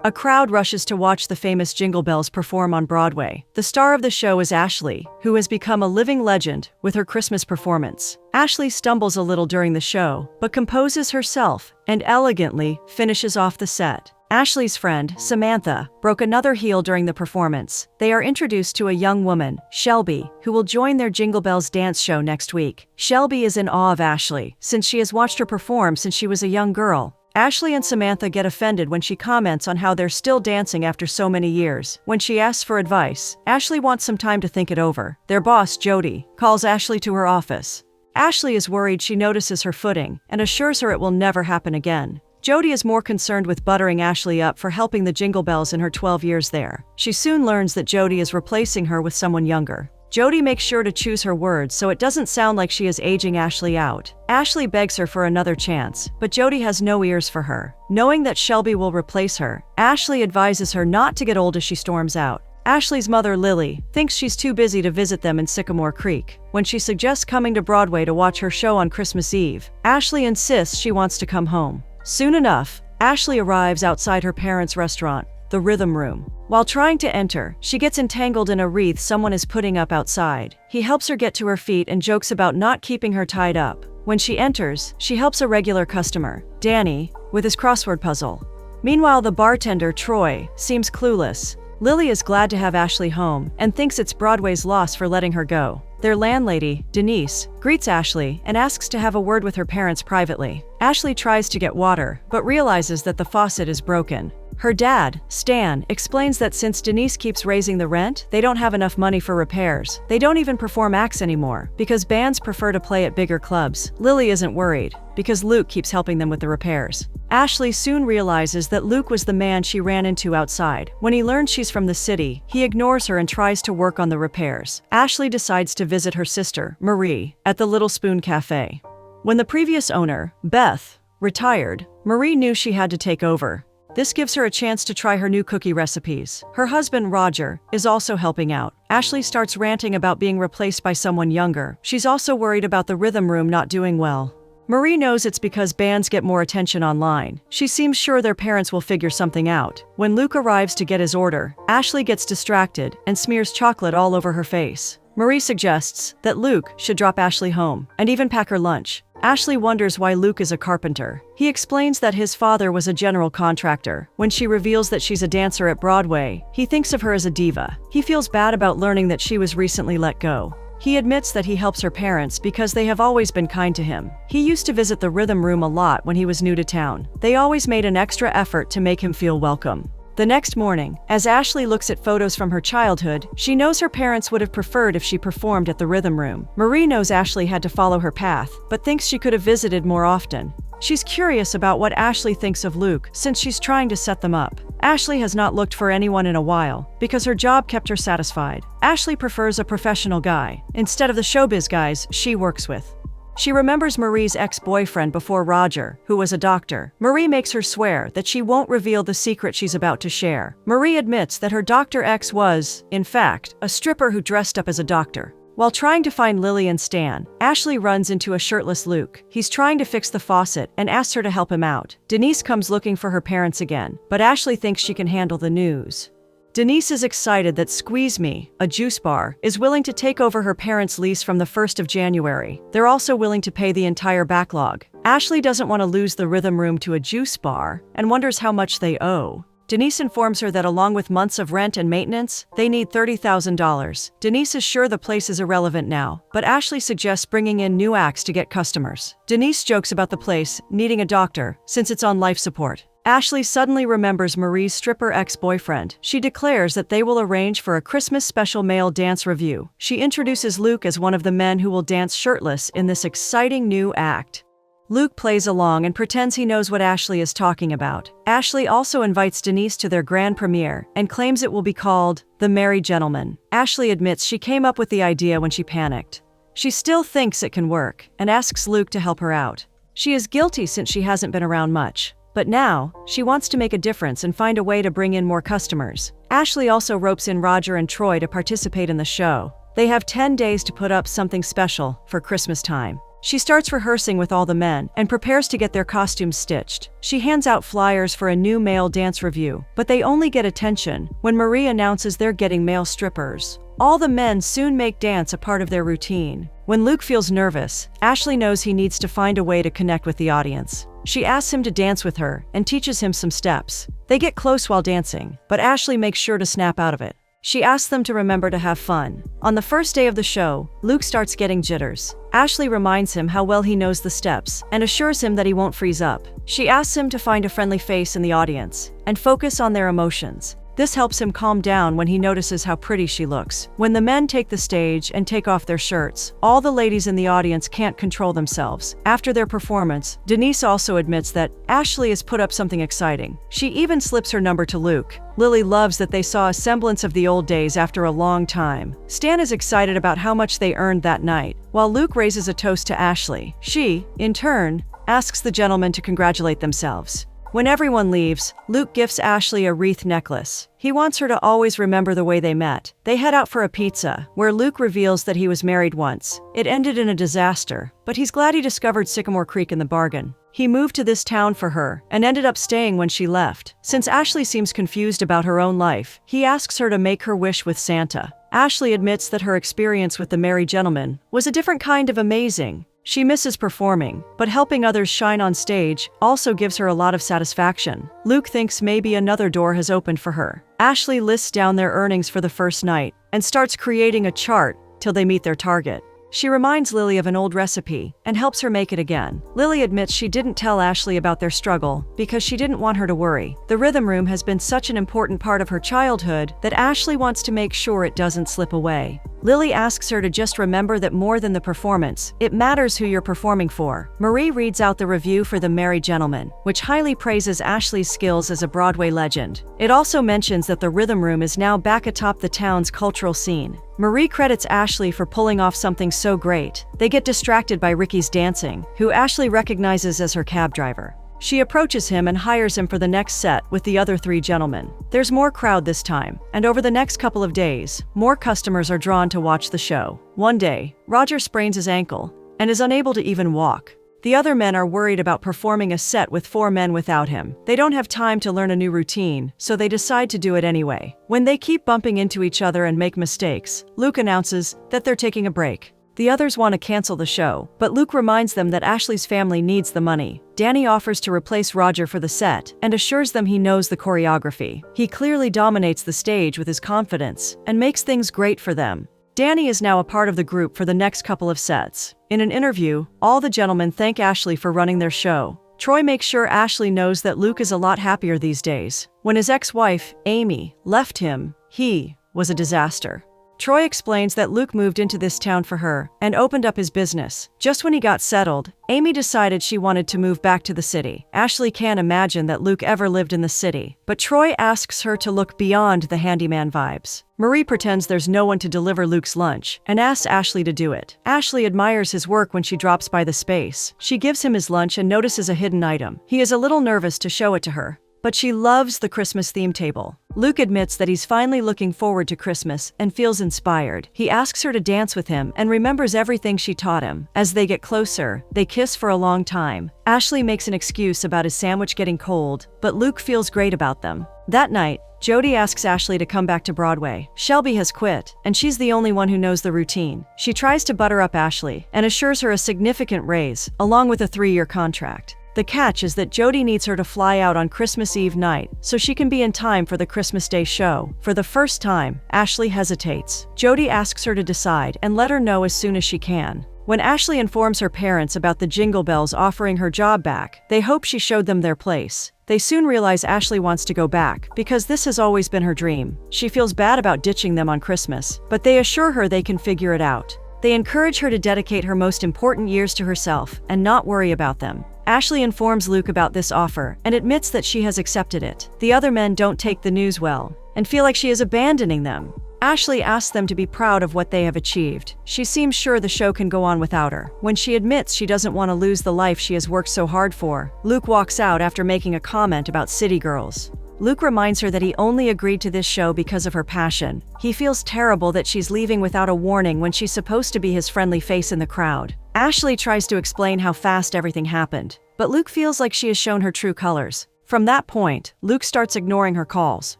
A crowd rushes to watch the famous Jingle Bells perform on Broadway. The star of the show is Ashley, who has become a living legend with her Christmas performance. Ashley stumbles a little during the show, but composes herself and elegantly finishes off the set. Ashley's friend, Samantha, broke another heel during the performance. They are introduced to a young woman, Shelby, who will join their Jingle Bells dance show next week. Shelby is in awe of Ashley, since she has watched her perform since she was a young girl. Ashley and Samantha get offended when she comments on how they're still dancing after so many years. When she asks for advice, Ashley wants some time to think it over. Their boss, Jody, calls Ashley to her office. Ashley is worried she notices her footing and assures her it will never happen again. Jody is more concerned with buttering Ashley up for helping the Jingle Bells in her 12 years there. She soon learns that Jody is replacing her with someone younger. Jody makes sure to choose her words so it doesn't sound like she is aging Ashley out. Ashley begs her for another chance, but Jody has no ears for her. Knowing that Shelby will replace her, Ashley advises her not to get old as she storms out. Ashley's mother, Lily, thinks she's too busy to visit them in Sycamore Creek. When she suggests coming to Broadway to watch her show on Christmas Eve, Ashley insists she wants to come home. Soon enough, Ashley arrives outside her parents' restaurant, the Rhythm Room. While trying to enter, she gets entangled in a wreath someone is putting up outside. He helps her get to her feet and jokes about not keeping her tied up. When she enters, she helps a regular customer, Danny, with his crossword puzzle. Meanwhile, the bartender, Troy, seems clueless. Lily is glad to have Ashley home and thinks it's Broadway's loss for letting her go. Their landlady, Denise, greets Ashley and asks to have a word with her parents privately. Ashley tries to get water, but realizes that the faucet is broken. Her dad, Stan, explains that since Denise keeps raising the rent, they don't have enough money for repairs. They don't even perform acts anymore, because bands prefer to play at bigger clubs. Lily isn't worried, because Luke keeps helping them with the repairs. Ashley soon realizes that Luke was the man she ran into outside. When he learns she's from the city, he ignores her and tries to work on the repairs. Ashley decides to visit her sister, Marie, at the Little Spoon Cafe. When the previous owner, Beth, retired, Marie knew she had to take over. This gives her a chance to try her new cookie recipes. Her husband, Roger, is also helping out. Ashley starts ranting about being replaced by someone younger. She's also worried about the Rhythm Room not doing well. Marie knows it's because bands get more attention online. She seems sure their parents will figure something out. When Luke arrives to get his order, Ashley gets distracted and smears chocolate all over her face. Marie suggests that Luke should drop Ashley home and even pack her lunch. Ashley wonders why Luke is a carpenter. He explains that his father was a general contractor. When she reveals that she's a dancer at Broadway, he thinks of her as a diva. He feels bad about learning that she was recently let go. He admits that he helps her parents because they have always been kind to him. He used to visit the Rhythm Room a lot when he was new to town. They always made an extra effort to make him feel welcome. The next morning, as Ashley looks at photos from her childhood, she knows her parents would have preferred if she performed at the Rhythm Room. Marie knows Ashley had to follow her path, but thinks she could have visited more often. She's curious about what Ashley thinks of Luke, since she's trying to set them up. Ashley has not looked for anyone in a while, because her job kept her satisfied. Ashley prefers a professional guy, instead of the showbiz guys she works with. She remembers Marie's ex-boyfriend before Roger, who was a doctor. Marie makes her swear that she won't reveal the secret she's about to share. Marie admits that her doctor ex was, in fact, a stripper who dressed up as a doctor. While trying to find Lily and Stan, Ashley runs into a shirtless Luke. He's trying to fix the faucet and asks her to help him out. Denise comes looking for her parents again, but Ashley thinks she can handle the news. Denise is excited that Squeeze Me, a juice bar, is willing to take over her parents' lease from the 1st of January. They're also willing to pay the entire backlog. Ashley doesn't want to lose the Rhythm Room to a juice bar and wonders how much they owe. Denise informs her that along with months of rent and maintenance, they need $30,000. Denise is sure the place is irrelevant now, but Ashley suggests bringing in new acts to get customers. Denise jokes about the place needing a doctor, since it's on life support. Ashley suddenly remembers Marie's stripper ex-boyfriend. She declares that they will arrange for a Christmas special male dance review. She introduces Luke as one of the men who will dance shirtless in this exciting new act. Luke plays along and pretends he knows what Ashley is talking about. Ashley also invites Denise to their grand premiere and claims it will be called The Merry Gentleman. Ashley admits she came up with the idea when she panicked. She still thinks it can work and asks Luke to help her out. She is guilty since she hasn't been around much. But now, she wants to make a difference and find a way to bring in more customers. Ashley also ropes in Roger and Troy to participate in the show. They have 10 days to put up something special for Christmas time. She starts rehearsing with all the men and prepares to get their costumes stitched. She hands out flyers for a new male dance review, but they only get attention when Marie announces they're getting male strippers. All the men soon make dance a part of their routine. When Luke feels nervous, Ashley knows he needs to find a way to connect with the audience. She asks him to dance with her and teaches him some steps. They get close while dancing, but Ashley makes sure to snap out of it. She asks them to remember to have fun. On the first day of the show, Luke starts getting jitters. Ashley reminds him how well he knows the steps and assures him that he won't freeze up. She asks him to find a friendly face in the audience and focus on their emotions. This helps him calm down when he notices how pretty she looks. When the men take the stage and take off their shirts, all the ladies in the audience can't control themselves. After their performance, Denise also admits that Ashley has put up something exciting. She even slips her number to Luke. Lily loves that they saw a semblance of the old days after a long time. Stan is excited about how much they earned that night, while Luke raises a toast to Ashley. She, in turn, asks the gentlemen to congratulate themselves. When everyone leaves, Luke gifts Ashley a wreath necklace. He wants her to always remember the way they met. They head out for a pizza, where Luke reveals that he was married once. It ended in a disaster, but he's glad he discovered Sycamore Creek in the bargain. He moved to this town for her and ended up staying when she left. Since Ashley seems confused about her own life, he asks her to make her wish with Santa. Ashley admits that her experience with the merry gentleman was a different kind of amazing. She misses performing, but helping others shine on stage also gives her a lot of satisfaction. Luke thinks maybe another door has opened for her. Ashley lists down their earnings for the first night and starts creating a chart till they meet their target. She reminds Lily of an old recipe and helps her make it again. Lily admits she didn't tell Ashley about their struggle because she didn't want her to worry. The rhythm room has been such an important part of her childhood that Ashley wants to make sure it doesn't slip away. Lily asks her to just remember that more than the performance, it matters who you're performing for. Marie reads out the review for The Merry Gentleman, which highly praises Ashley's skills as a Broadway legend. It also mentions that the rhythm room is now back atop the town's cultural scene. Marie credits Ashley for pulling off something so great. They get distracted by Ricky's dancing, who Ashley recognizes as her cab driver. She approaches him and hires him for the next set with the other three gentlemen. There's more crowd this time, and over the next couple of days, more customers are drawn to watch the show. One day, Roger sprains his ankle and is unable to even walk. The other men are worried about performing a set with 4 men without him. They don't have time to learn a new routine, so they decide to do it anyway. When they keep bumping into each other and make mistakes, Luke announces that they're taking a break. The others want to cancel the show, but Luke reminds them that Ashley's family needs the money. Danny offers to replace Roger for the set and assures them he knows the choreography. He clearly dominates the stage with his confidence and makes things great for them. Danny is now a part of the group for the next couple of sets. In an interview, all the gentlemen thank Ashley for running their show. Troy makes sure Ashley knows that Luke is a lot happier these days. When his ex-wife, Amy, left him, he was a disaster. Troy explains that Luke moved into this town for her and opened up his business. Just when he got settled, Amy decided she wanted to move back to the city. Ashley can't imagine that Luke ever lived in the city, but Troy asks her to look beyond the handyman vibes. Marie pretends there's no one to deliver Luke's lunch and asks Ashley to do it. Ashley admires his work when she drops by the space. She gives him his lunch and notices a hidden item. He is a little nervous to show it to her, but she loves the Christmas theme table. Luke admits that he's finally looking forward to Christmas and feels inspired. He asks her to dance with him and remembers everything she taught him. As they get closer, they kiss for a long time. Ashley makes an excuse about his sandwich getting cold, but Luke feels great about them. That night, Jody asks Ashley to come back to Broadway. Shelby has quit, and she's the only one who knows the routine. She tries to butter up Ashley and assures her a significant raise, along with a 3-year contract. The catch is that Jody needs her to fly out on Christmas Eve night so she can be in time for the Christmas Day show. For the first time, Ashley hesitates. Jody asks her to decide and let her know as soon as she can. When Ashley informs her parents about the Jingle Bells offering her job back, they hope she showed them their place. They soon realize Ashley wants to go back because this has always been her dream. She feels bad about ditching them on Christmas, but they assure her they can figure it out. They encourage her to dedicate her most important years to herself and not worry about them. Ashley informs Luke about this offer and admits that she has accepted it. The other men don't take the news well and feel like she is abandoning them. Ashley asks them to be proud of what they have achieved. She seems sure the show can go on without her. When she admits she doesn't want to lose the life she has worked so hard for, Luke walks out after making a comment about city girls. Luke reminds her that he only agreed to this show because of her passion. He feels terrible that she's leaving without a warning when she's supposed to be his friendly face in the crowd. Ashley tries to explain how fast everything happened, but Luke feels like she has shown her true colors. From that point, Luke starts ignoring her calls.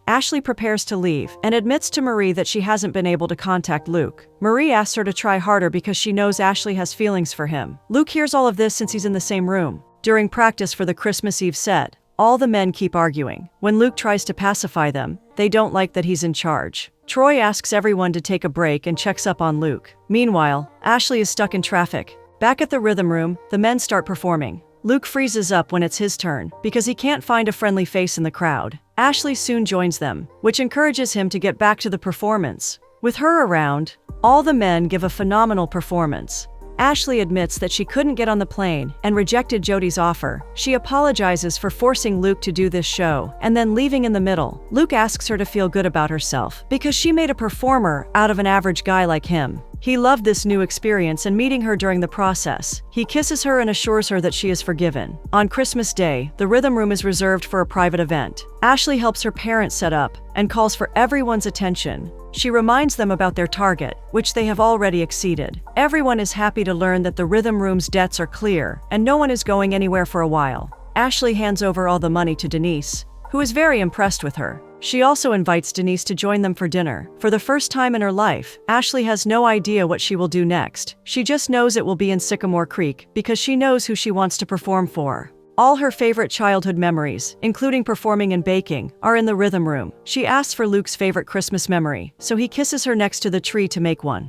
Ashley prepares to leave and admits to Marie that she hasn't been able to contact Luke. Marie asks her to try harder because she knows Ashley has feelings for him. Luke hears all of this since he's in the same room. During practice for the Christmas Eve set, all the men keep arguing. When Luke tries to pacify them, they don't like that he's in charge. Troy asks everyone to take a break and checks up on Luke. Meanwhile, Ashley is stuck in traffic. Back at the rhythm room, the men start performing. Luke freezes up when it's his turn because he can't find a friendly face in the crowd. Ashley soon joins them, which encourages him to get back to the performance. With her around, all the men give a phenomenal performance. Ashley admits that she couldn't get on the plane and rejected Jody's offer. She apologizes for forcing Luke to do this show and then leaving in the middle. Luke asks her to feel good about herself because she made a performer out of an average guy like him. He loved this new experience and meeting her during the process. He kisses her and assures her that she is forgiven. On Christmas Day, the rhythm room is reserved for a private event. Ashley helps her parents set up and calls for everyone's attention. She reminds them about their target, which they have already exceeded. Everyone is happy to learn that the rhythm room's debts are clear and no one is going anywhere for a while. Ashley hands over all the money to Denise, who is very impressed with her. She also invites Denise to join them for dinner. For the first time in her life, Ashley has no idea what she will do next. She just knows it will be in Sycamore Creek because she knows who she wants to perform for. All her favorite childhood memories, including performing and baking, are in the rhythm room. She asks for Luke's favorite Christmas memory, so he kisses her next to the tree to make one.